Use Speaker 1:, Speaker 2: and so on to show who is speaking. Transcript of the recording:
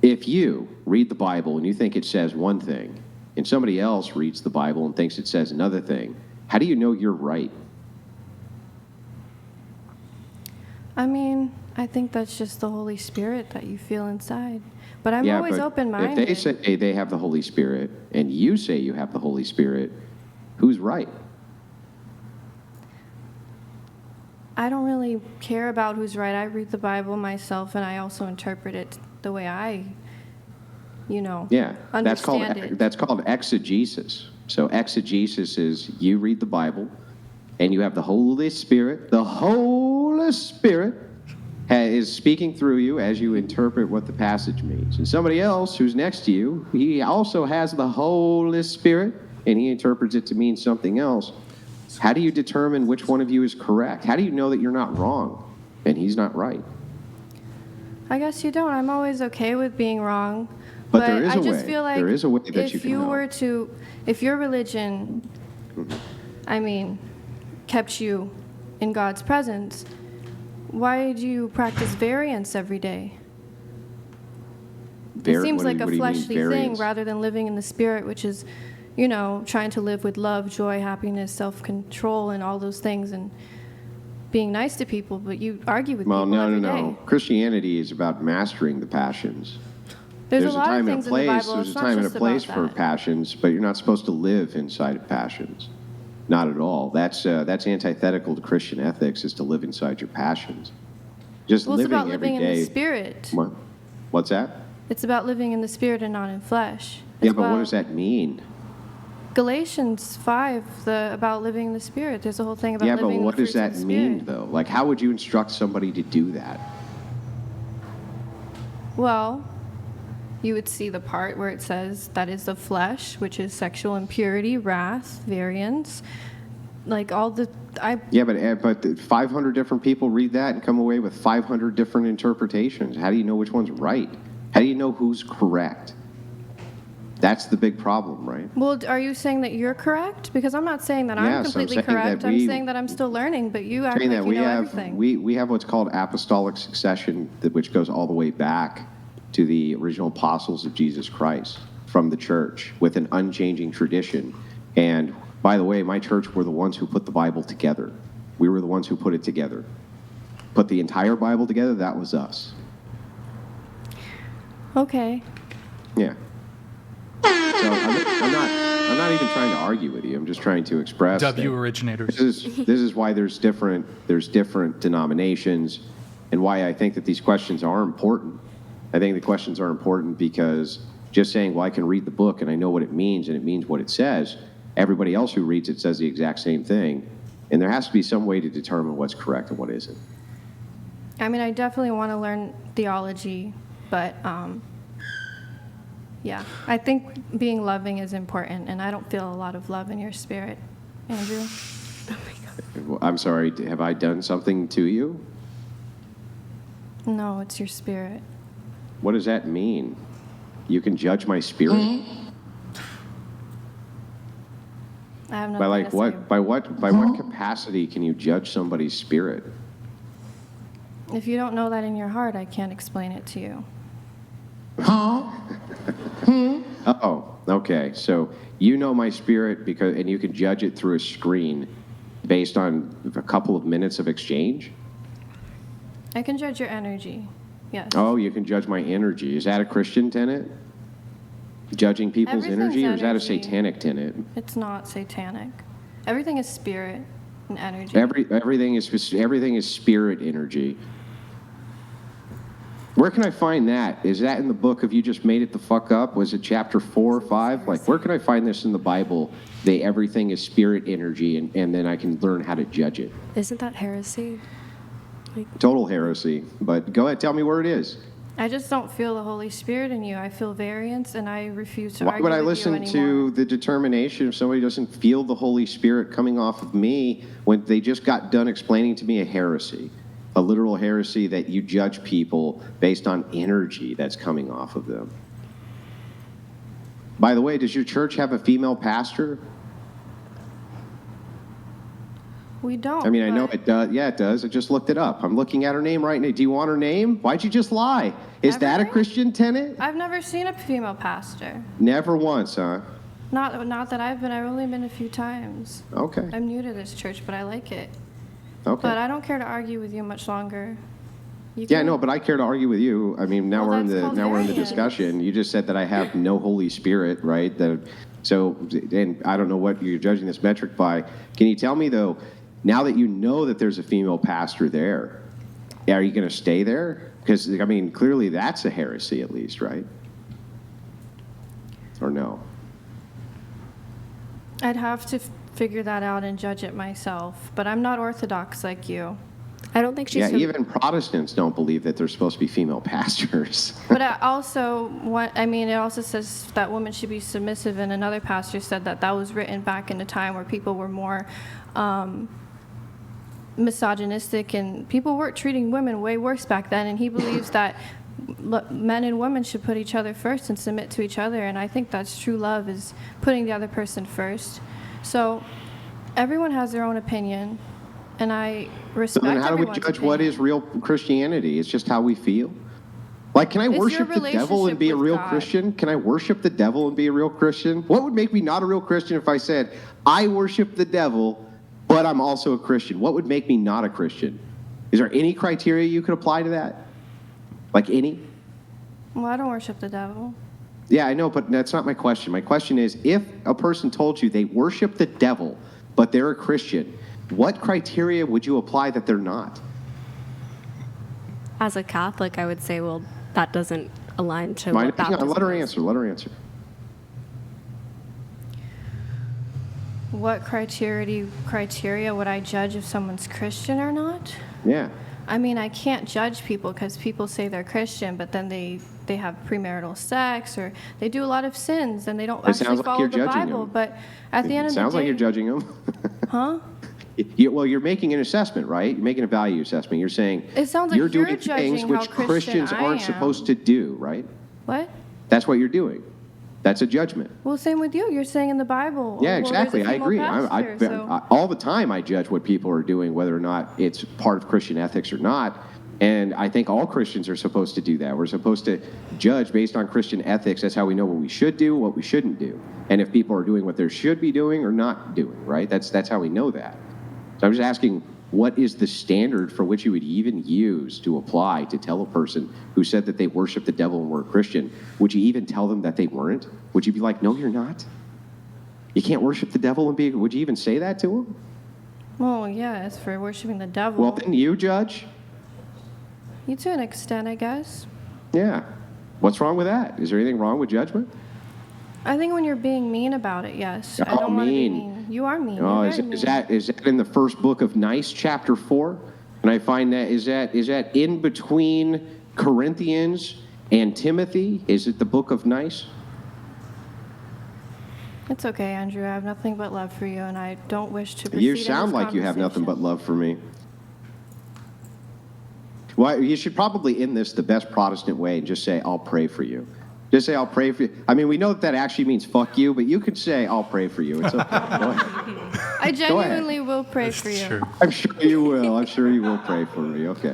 Speaker 1: If you read the Bible and you think it says one thing, and somebody else reads the Bible and thinks it says another thing, how do you know you're right?
Speaker 2: I mean, I think that's just the Holy Spirit that you feel inside. But I'm always open-minded.
Speaker 1: If they say they have the Holy Spirit and you say you have the Holy Spirit, who's right?
Speaker 2: I don't really care about who's right. I read the Bible myself, and I also interpret it the way I, understand it.
Speaker 1: That's called exegesis. So exegesis is you read the Bible, and you have the Holy Spirit. The Holy Spirit is speaking through you as you interpret what the passage means. And somebody else who's next to you, he also has the Holy Spirit, and he interprets it to mean something else. How do you determine which one of you is correct? How do you know that you're not wrong and he's not right?
Speaker 2: I guess you don't. I'm always okay with being wrong.
Speaker 1: But there is a way.
Speaker 2: I just feel like
Speaker 1: there is a way that you can know.
Speaker 2: If your religion, kept you in God's presence, why do you practice variance every day? It seems like a fleshly thing rather than living in the Spirit, which is, trying to live with love, joy, happiness, self-control, and all those things, and being nice to people, but you argue with people every day.
Speaker 1: No. Christianity is about mastering the passions.
Speaker 2: There's a lot of things in the Bible.
Speaker 1: There's a time and a place for passions, but you're not supposed to live inside of passions. Not at all. That's antithetical to Christian ethics, is to live inside your passions. Just living every day. It's about living in the
Speaker 2: Spirit.
Speaker 1: What's that?
Speaker 2: It's about living in the Spirit and not in flesh.
Speaker 1: But what does that mean?
Speaker 2: Galatians 5, about living in the Spirit. There's a whole thing about living in the fruits of the Spirit.
Speaker 1: Yeah, but what does that mean, though? Like, how would you instruct somebody to do that?
Speaker 2: Well, you would see the part where it says that is the flesh, which is sexual impurity, wrath, variance, like all the...
Speaker 1: Yeah, but 500 different people read that and come away with 500 different interpretations. How do you know which one's right? How do you know who's correct? That's the big problem, right?
Speaker 2: Well, are you saying that you're correct? Because I'm not saying that I'm completely correct. I'm saying that I'm still learning, but you act like you know everything.
Speaker 1: We have what's called apostolic succession, which goes all the way back to the original apostles of Jesus Christ from the church with an unchanging tradition. And by the way, my church were the ones who put the Bible together. We were the ones who put it together. Put the entire Bible together, that was us.
Speaker 2: Okay.
Speaker 1: Yeah. So I'm not even trying to argue with you. I'm just trying to express.
Speaker 3: Originators.
Speaker 1: This is why there's different denominations, and why I think that these questions are important. I think the questions are important because just saying, well, I can read the book and I know what it means and it means what it says, everybody else who reads it says the exact same thing, and there has to be some way to determine what's correct and what isn't.
Speaker 2: I definitely want to learn theology, but yeah, I think being loving is important, and I don't feel a lot of love in your spirit, Andrew. Oh my God.
Speaker 1: I'm sorry, have I done something to you?
Speaker 2: No, it's your spirit.
Speaker 1: What does that mean? You can judge my spirit?
Speaker 2: I have nothing to say.
Speaker 1: By what capacity can you judge somebody's spirit?
Speaker 2: If you don't know that in your heart, I can't explain it to you.
Speaker 1: Oh, okay. So you know my spirit and you can judge it through a screen based on a couple of minutes of exchange?
Speaker 2: I can judge your energy, yes.
Speaker 1: Oh, you can judge my energy. Is that a Christian tenet? Judging people's energy, or is that a satanic tenet?
Speaker 2: It's not satanic. Everything is spirit and energy.
Speaker 1: Everything is spirit energy. Where can I find that? Is that in the book of You Just Made It the Fuck Up? Was it chapter 4 or 5? Like, where can I find this in the Bible? Everything is spirit energy, and then I can learn how to judge it.
Speaker 4: Isn't that heresy?
Speaker 1: Total heresy. But go ahead, tell me where it is.
Speaker 2: I just don't feel the Holy Spirit in you. I feel variance, and I refuse to argue
Speaker 1: with you anymore. Why would I listen to the determination if somebody doesn't feel the Holy Spirit coming off of me when they just got done explaining to me a heresy? A literal heresy that you judge people based on energy that's coming off of them. By the way, does your church have a female pastor?
Speaker 2: We don't.
Speaker 1: I mean, I know it does. Yeah, it does. I just looked it up. I'm looking at her name right now. Do you want her name? Why'd you just lie? Is that a Christian tenet?
Speaker 2: I've never seen a female pastor.
Speaker 1: Never once, huh?
Speaker 2: Not that I've only been a few times.
Speaker 1: Okay.
Speaker 2: I'm new to this church, but I like it.
Speaker 1: Okay.
Speaker 2: But I don't care to argue with you much longer.
Speaker 1: Yeah, no, but I care to argue with you. I mean, now we're in the discussion. You just said that I have no Holy Spirit, right? So, and I don't know what you're judging this metric by. Can you tell me though, now that you know that there's a female pastor there, are you going to stay there? Because I mean, clearly that's a heresy, at least, right? Or no?
Speaker 2: I'd have to figure that out and judge it myself. But I'm not Orthodox like you.
Speaker 3: I don't think she's...
Speaker 1: Yeah, even Protestants don't believe that there's supposed to be female pastors.
Speaker 2: But it also says that women should be submissive, and another pastor said that was written back in a time where people were more misogynistic, and people were treating women way worse back then, and he believes that men and women should put each other first and submit to each other, and I think that's true love, is putting the other person first. So everyone has their own opinion, and I respect everyone's opinion.
Speaker 1: So then how do we judge what is real Christianity? It's just how we feel? Like, can I worship the devil and be a real Christian? Can I worship the devil and be a real Christian? What would make me not a real Christian if I said, I worship the devil, but I'm also a Christian? What would make me not a Christian? Is there any criteria you could apply to that? Like any?
Speaker 2: Well, I don't worship the devil.
Speaker 1: Yeah, I know, but that's not my question. My question is, if a person told you they worship the devil, but they're a Christian, what criteria would you apply that they're not?
Speaker 3: As a Catholic, I would say, well, that doesn't align to what baptism
Speaker 1: Let her
Speaker 3: is.
Speaker 1: answer.
Speaker 2: What criteria would I judge if someone's Christian or not?
Speaker 1: Yeah.
Speaker 2: I mean, I can't judge people because people say they're Christian, but then they have premarital sex, or they do a lot of sins, and they don't actually follow the Bible. But at the end of the day...
Speaker 1: Sounds like you're judging them.
Speaker 2: Huh?
Speaker 1: Well, you're making an assessment, right? You're making a value assessment. You're saying
Speaker 2: it sounds like
Speaker 1: you're doing
Speaker 2: judging
Speaker 1: things which
Speaker 2: how
Speaker 1: Christians aren't supposed to do, right?
Speaker 2: What?
Speaker 1: That's what you're doing. That's a judgment.
Speaker 2: Well, same with you. You're saying in the Bible.
Speaker 1: Yeah, exactly. I agree. All the time I judge what people are doing, whether or not it's part of Christian ethics or not. And I think all Christians are supposed to do that. We're supposed to judge based on Christian ethics. That's how we know what we should do, what we shouldn't do. And if people are doing what they should be doing or not doing, right? That's how we know that. So I'm just asking, what is the standard for which you would even use to apply to tell a person who said that they worship the devil and were a Christian? Would you even tell them that they weren't? Would you be like, no, you're not? You can't worship the devil and be... Would you even say that to them?
Speaker 2: Well, yeah, as for worshiping the devil...
Speaker 1: Well, then you judge.
Speaker 2: You to an extent, I guess.
Speaker 1: Yeah. What's wrong with that? Is there anything wrong with judgment?
Speaker 2: I think when you're being mean about it, yes.
Speaker 1: Oh,
Speaker 2: I don't want to be mean. You are mean.
Speaker 1: Oh, is that in the first book of Nice, chapter 4? And I find that is that in between Corinthians and Timothy? Is it the book of Nice?
Speaker 2: It's okay, Andrew. I have nothing but love for you, and I don't wish to proceed.
Speaker 1: You sound like you have nothing but love for me. Well, you should probably end this the best Protestant way and just say, I'll pray for you. Just say, I'll pray for you. I mean, we know that actually means fuck you, but you could say, I'll pray for you. It's okay. Go ahead.
Speaker 2: I genuinely will pray for you.
Speaker 4: True.
Speaker 1: I'm sure you will. I'm sure you will pray for me. Okay.